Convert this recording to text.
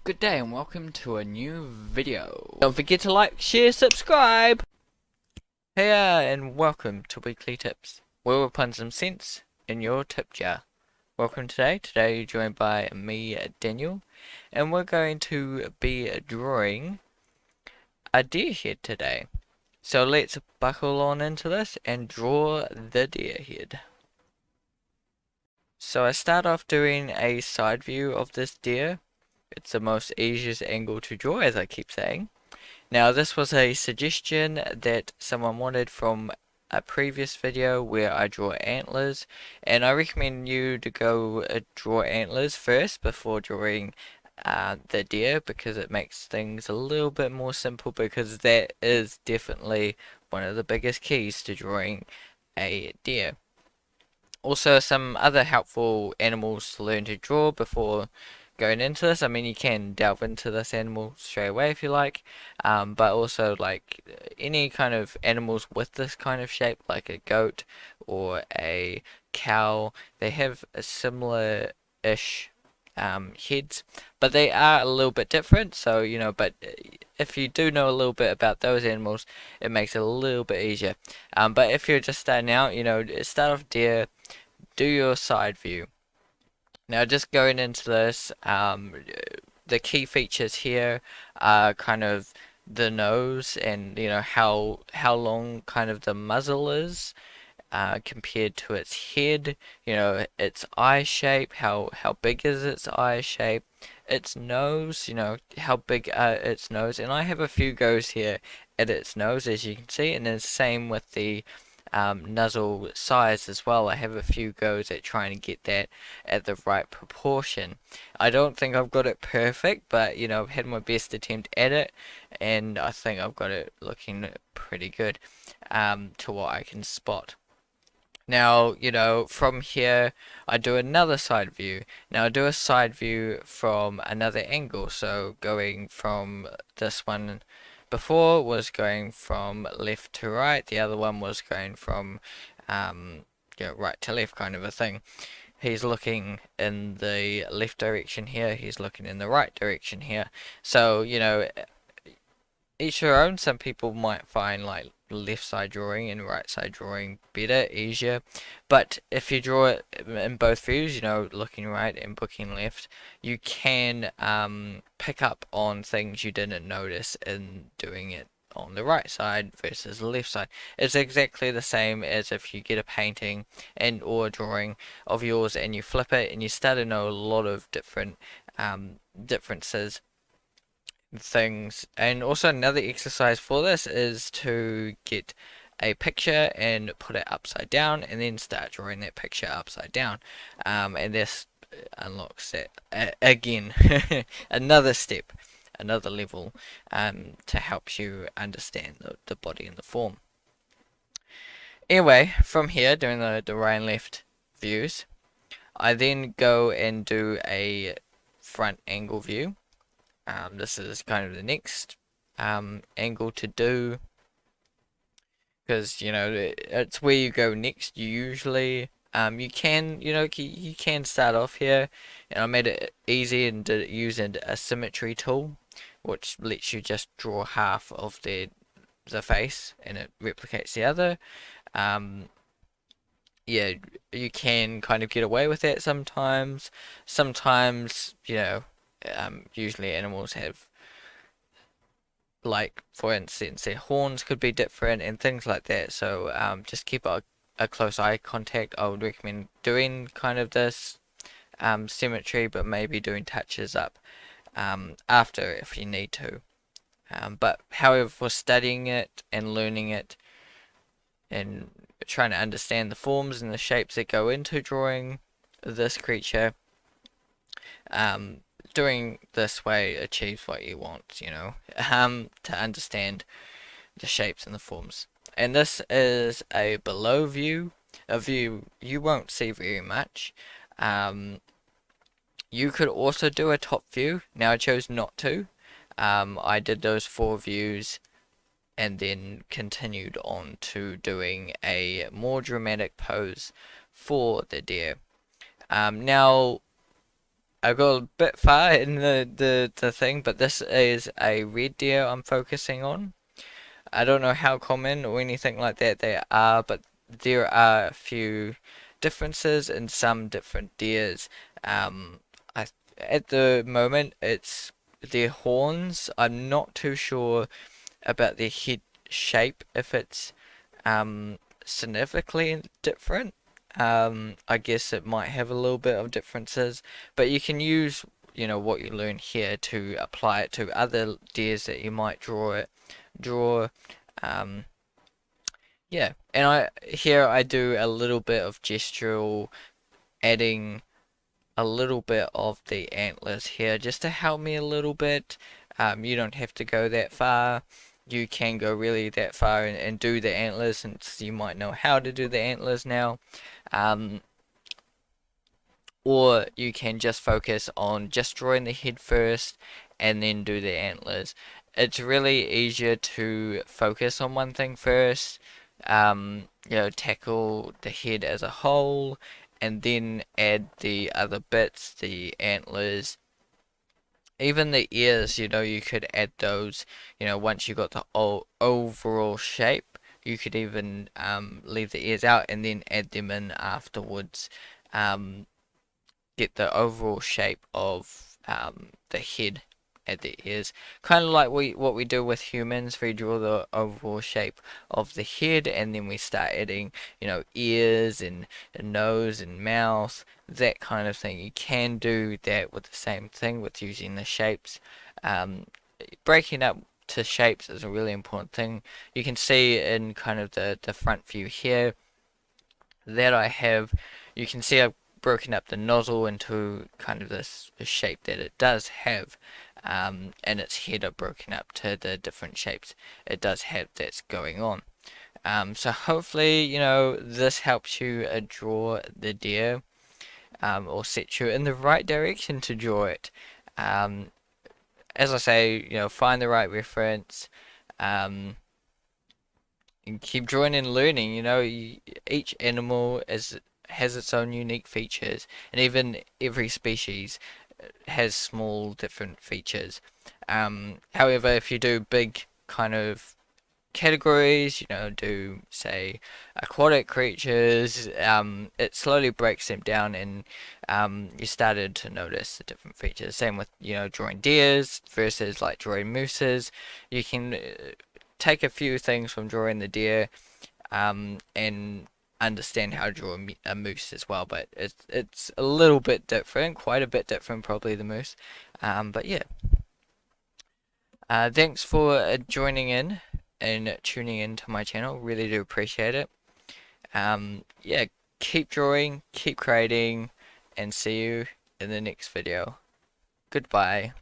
Good day and welcome to a new video. Don't forget to like, share, subscribe! Hey and welcome to Weekly Tips, where we'll put some sense in your tip jar. Welcome today. Today you're joined by me, Daniel, and we're going to be drawing a deer head today. So let's buckle on into this and draw the deer head. So I start off doing a side view of this deer. It's the most easiest angle to draw, as I keep saying. Now this was a suggestion that someone wanted from a previous video where I draw antlers, and I recommend you to go draw antlers first before drawing the deer, because it makes things a little bit more simple, because that is definitely one of the biggest keys to drawing a deer. Also, some other helpful animals to learn to draw before going into this. I mean, you can delve into this animal straight away if you like, but also like any kind of animals with this kind of shape, like a goat or a cow, they have a similar-ish heads, but they are a little bit different. So but if you do know a little bit about those animals, it makes it a little bit easier. But if you're just starting out, start off deer, do your side view. Now, just going into this, the key features here are kind of the nose, and how long kind of the muzzle is compared to its head. Its eye shape, how big is its eye shape, its nose, how big its nose. And I have a few goes here at its nose, as you can see, and the same with the nozzle size as well. I have a few goes at trying to get that at the right proportion. I don't think I've got it perfect, but I've had my best attempt at it, and I think I've got it looking pretty good to what I can spot. Now, from here, I do another side view. Now, I do a side view from another angle. So, going from this one before was going from left to right. The other one was going from right to left, kind of a thing. He's looking in the left direction here. He's looking in the right direction here. So, each their own. Some people might find like left side drawing and right side drawing better, easier. But if you draw it in both views, looking right and looking left, you can pick up on things you didn't notice in doing it on the right side versus the left side. It's exactly the same as if you get a painting and or a drawing of yours and you flip it and you start to know a lot of different differences things. And also another exercise for this is to get a picture and put it upside down and then start drawing that picture upside down, and this unlocks that again another step, another level, to help you understand the body and the form. Anyway, from here, doing the right and left views, I then go and do a front angle view. This is kind of the next angle to do, because it's where you go next. You usually you can start off here, and I made it easy and did it using a symmetry tool, which lets you just draw half of the face and it replicates the other. Yeah, you can kind of get away with that sometimes. Sometimes, usually animals have, like, for instance, their horns could be different and things like that. So just keep a close eye contact. I would recommend doing kind of this symmetry, but maybe doing touches up after if you need to. But however, for studying it and learning it and trying to understand the forms and the shapes that go into drawing this creature, doing this way achieves what you want, to understand the shapes and the forms. And this is a below view, a view you won't see very much. You could also do a top view. Now I chose not to. I did those 4 views and then continued on to doing a more dramatic pose for the deer. Now, I got a bit far in the thing, but this is a red deer I'm focusing on. I don't know how common or anything like that they are, but there are a few differences in some different deers. Um, I at the moment it's their horns. I'm not too sure about their head shape if it's significantly different. I guess it might have a little bit of differences, but you can use what you learn here to apply it to other deers that you might draw. Um, yeah, and I do a little bit of gestural, adding a little bit of the antlers here just to help me a little bit. You don't have to go that far. You can go really that far and do the antlers since you might know how to do the antlers now. Um, or you can just focus on just drawing the head first and then do the antlers. It's really easier to focus on one thing first, tackle the head as a whole, and then add the other bits, the antlers, even the ears, you could add those, once you got the overall shape. You could even leave the ears out and then add them in afterwards. Um, get the overall shape of the head at the ears. Kind of like what we do with humans. We draw the overall shape of the head and then we start adding, ears and a nose and mouth, that kind of thing. You can do that with the same thing with using the shapes. Um, Breaking up to shapes is a really important thing. You can see in kind of the front view here that I have, you can see I've broken up the nozzle into kind of this shape that it does have, and its head are broken up to the different shapes it does have that's going on. So hopefully, this helps you draw the deer, or set you in the right direction to draw it. Um, as I say, find the right reference. Um, and keep drawing and learning. Each animal has its own unique features, and even every species has small different features. However, if you do big kind of categories, do say aquatic creatures, it slowly breaks them down, and you started to notice the different features. Same with drawing deers versus like drawing mooses. You can take a few things from drawing the deer, and understand how to draw a moose as well, but it's a little bit different, quite a bit different probably the moose. But yeah, thanks for joining in and tuning in to my channel. Really do appreciate it. Yeah, keep drawing, keep creating, and see you in the next video. Goodbye.